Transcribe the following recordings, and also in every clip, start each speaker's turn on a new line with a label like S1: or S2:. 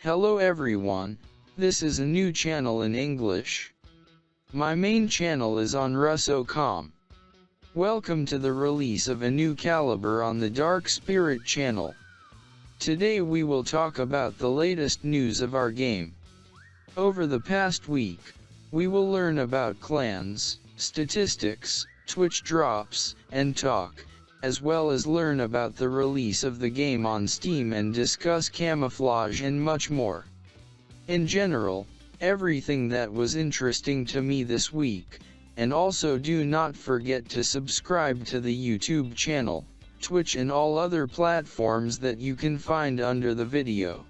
S1: Hello everyone, this is a new channel in English. My main channel is on Russo.com. Welcome to the release of a new caliber on the Dark Spirit channel. Today we will talk about the latest news of our game. Over the past week, we will learn about clans, statistics, Twitch drops, and talk, as well as learn about the release of the game on Steam and discuss camouflage and much more. In general, everything that was interesting to me this week, and also do not forget to subscribe to the YouTube channel, Twitch and all other platforms that you can find under the video.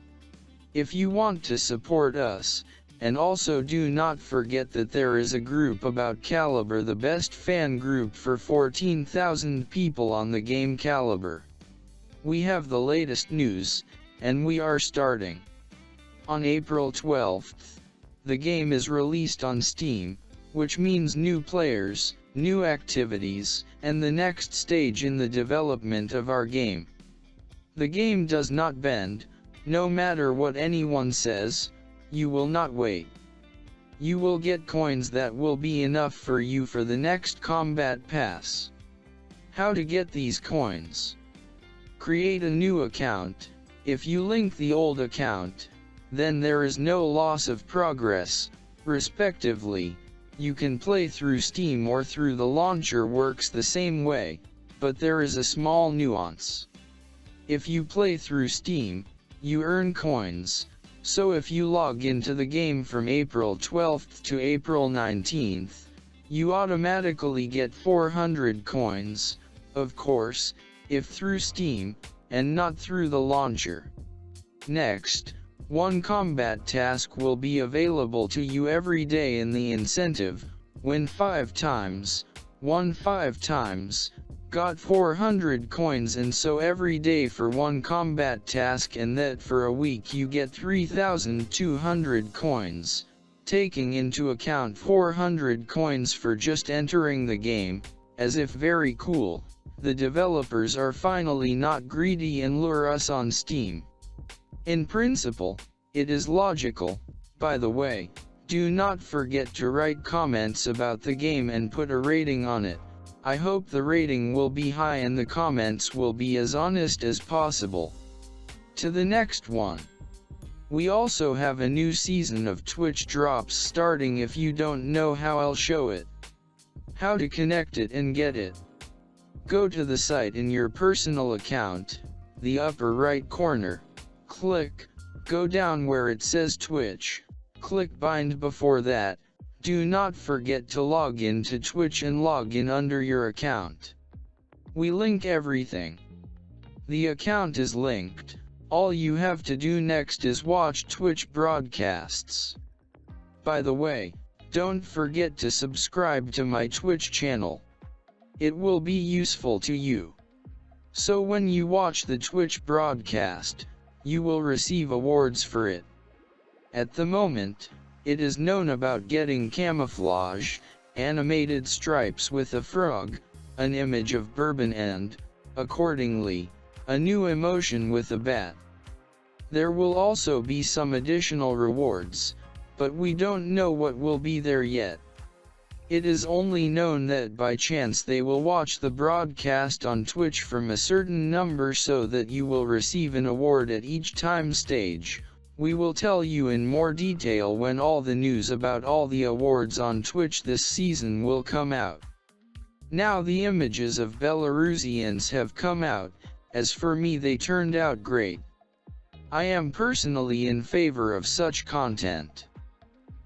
S1: If you want to support us, and also do not forget that there is a group about Caliber, the best fan group for 14,000 people on the game Caliber. We have the latest news, and we are starting. On April 12th, the game is released on Steam, which means new players, new activities, and the next stage in the development of our game. The game does not bend, no matter what anyone says. You will not wait. You will get coins that will be enough for you for the next combat pass. How to get these coins? Create a new account. If you link the old account, then there is no loss of progress, respectively. You can play through Steam or through the launcher, works the same way, but there is a small nuance. If you play through Steam, you earn coins. So if you log into the game from April 12th to April 19th, you automatically get 400 coins, of course, if through Steam, and not through the launcher. Next, one combat task will be available to you every day in the incentive, win 5 times, won 5 times, got 400 coins, and so every day for one combat task, and that for a week you get 3,200 coins, taking into account 400 coins for just entering the game, as if very cool. The developers are finally not greedy and lure us on Steam. In principle, it is logical. By the way, do not forget to write comments about the game and put a rating on it. I hope the rating will be high and the comments will be as honest as possible. To the next one. We also have a new season of Twitch drops starting. If you don't know how, I'll show it. How to connect it and get it. Go to the site in your personal account, the upper right corner. Go down where it says Twitch. Click bind. Before that, do not forget to log in to Twitch and log in under your account. We link everything. The account is linked. All you have to do next is watch Twitch broadcasts. By the way, don't forget to subscribe to my Twitch channel. It will be useful to you. So when you watch the Twitch broadcast, you will receive awards for it. At the moment, it is known about getting camouflage, animated stripes with a frog, an image of bourbon, and, accordingly, a new emotion with a bat. There will also be some additional rewards, but we don't know what will be there yet. It is only known that by chance they will watch the broadcast on Twitch from a certain number so that you will receive an award at each time stage. We will tell you in more detail when all the news about all the awards on Twitch this season will come out. Now the images of Belarusians have come out. As for me, they turned out great. I am personally in favor of such content.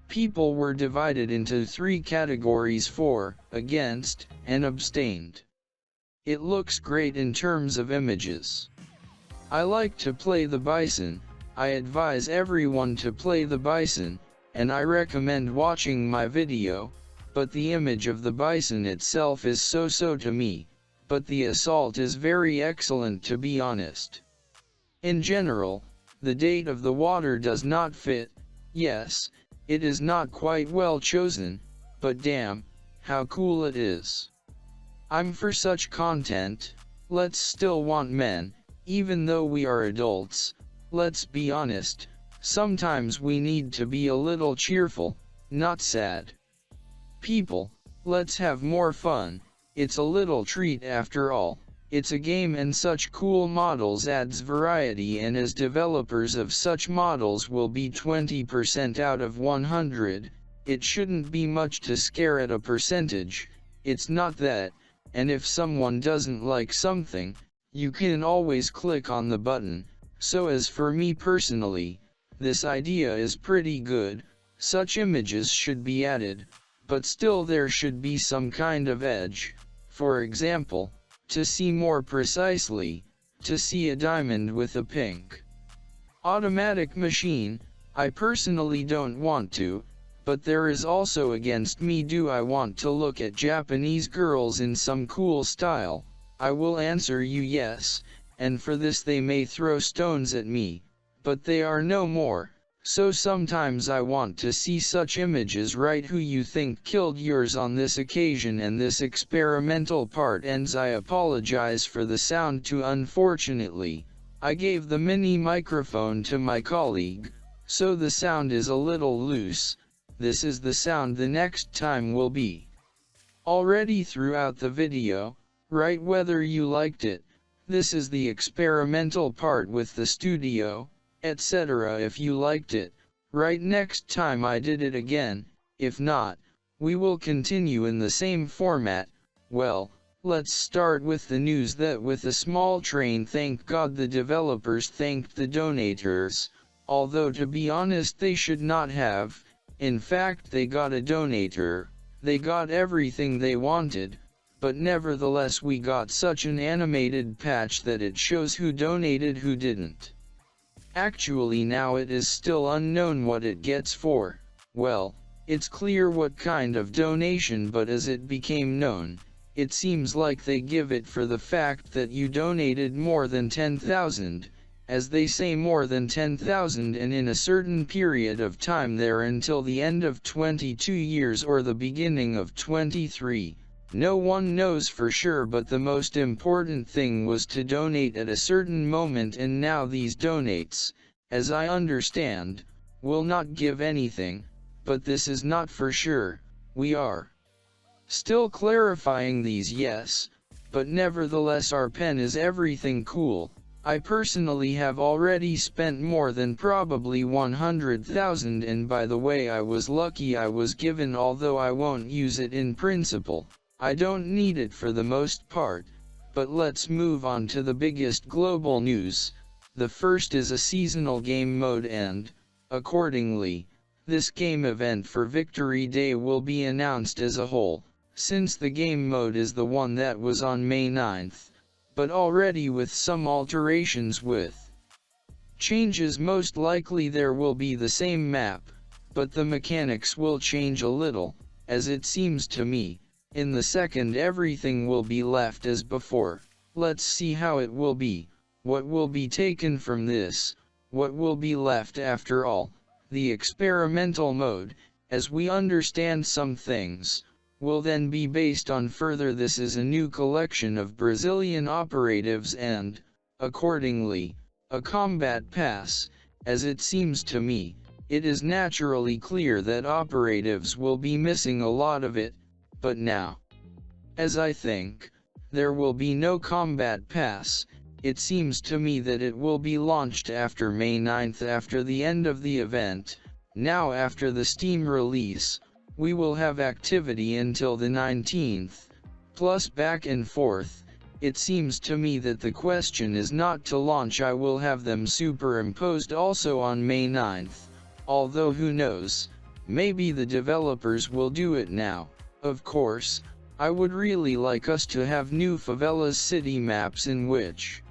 S1: People were divided into 3 categories: for, against, and abstained. It looks great in terms of images. I like to play the bison. I advise everyone to play the bison, and I recommend watching my video, but the image of the bison itself is so-so to me, but the assault is very excellent, to be honest. In general, the date of the water does not fit. Yes, it is not quite well chosen, but damn, how cool it is. I'm for such content. Let's still want men, even though we are adults. Let's be honest, Sometimes we need to be a little cheerful, not sad. People, let's have more fun. It's a little treat after all. It's a game and such cool models adds variety, and as developers of such models will be 20% out of 100, it shouldn't be much to scare at a percentage. It's not that, and if someone doesn't like something, you can always click on the button. So as for me personally, this idea is pretty good. Such images should be added, but still there should be some kind of edge. For example, to see more precisely, to see a diamond with a pink automatic machine, I personally don't want to, but there is also against me. Do I want to look at Japanese girls in some cool style? I will answer you yes, and for this they may throw stones at me, but they are no more. So sometimes I want to see such images. Write who you think killed yours on this occasion, and this experimental part ends. I apologize for the sound too. Unfortunately, I gave the mini microphone to my colleague, so the sound is a little loose. This is the sound the next time will be already throughout the video. Write whether you liked it. This is the experimental part with the studio, etc. If you liked it, write next time I did it again. If not, we will continue in the same format. Well, let's start with the news that with a small train, thank God the developers thanked the donators, although to be honest they should not have. In fact, they got a donator, they got everything they wanted, but nevertheless we got such an animated patch that it shows who donated, who didn't. Actually now it is still unknown what it gets for. Well, it's clear what kind of donation, but as it became known, it seems like they give it for the fact that you donated more than 10,000, as they say more than 10,000 and in a certain period of time there until the end of 22 years or the beginning of 23. No one knows for sure, but the most important thing was to donate at a certain moment, and now these donates, as I understand, will not give anything, but this is not for sure. We are still clarifying these, yes, but nevertheless our pen is everything cool. I personally have already spent more than probably 100,000, and by the way I was lucky I was given, although I won't use it in principle. I don't need it for the most part, but let's move on to the biggest global news. The first is a seasonal game mode, and, accordingly, this game event for Victory Day will be announced as a whole, since the game mode is the one that was on May 9th, but already with some alterations with changes. Most likely there will be the same map, but the mechanics will change a little, as it seems to me. In the second everything will be left as before. Let's see how it will be. What will be taken from this? What will be left after all? The experimental mode, as we understand some things, will then be based on further. This is a new collection of Brazilian operatives and, accordingly, a combat pass. As it seems to me, it is naturally clear that operatives will be missing a lot of it. But now, as I think, there will be no combat pass. It seems to me that it will be launched after May 9th, after the end of the event. Now after the Steam release, we will have activity until the 19th, plus back and forth. It seems to me that the question is not to launch. I will have them superimposed also on May 9th, although who knows, maybe the developers will do it now. Of course, I would really like us to have new favelas city maps in which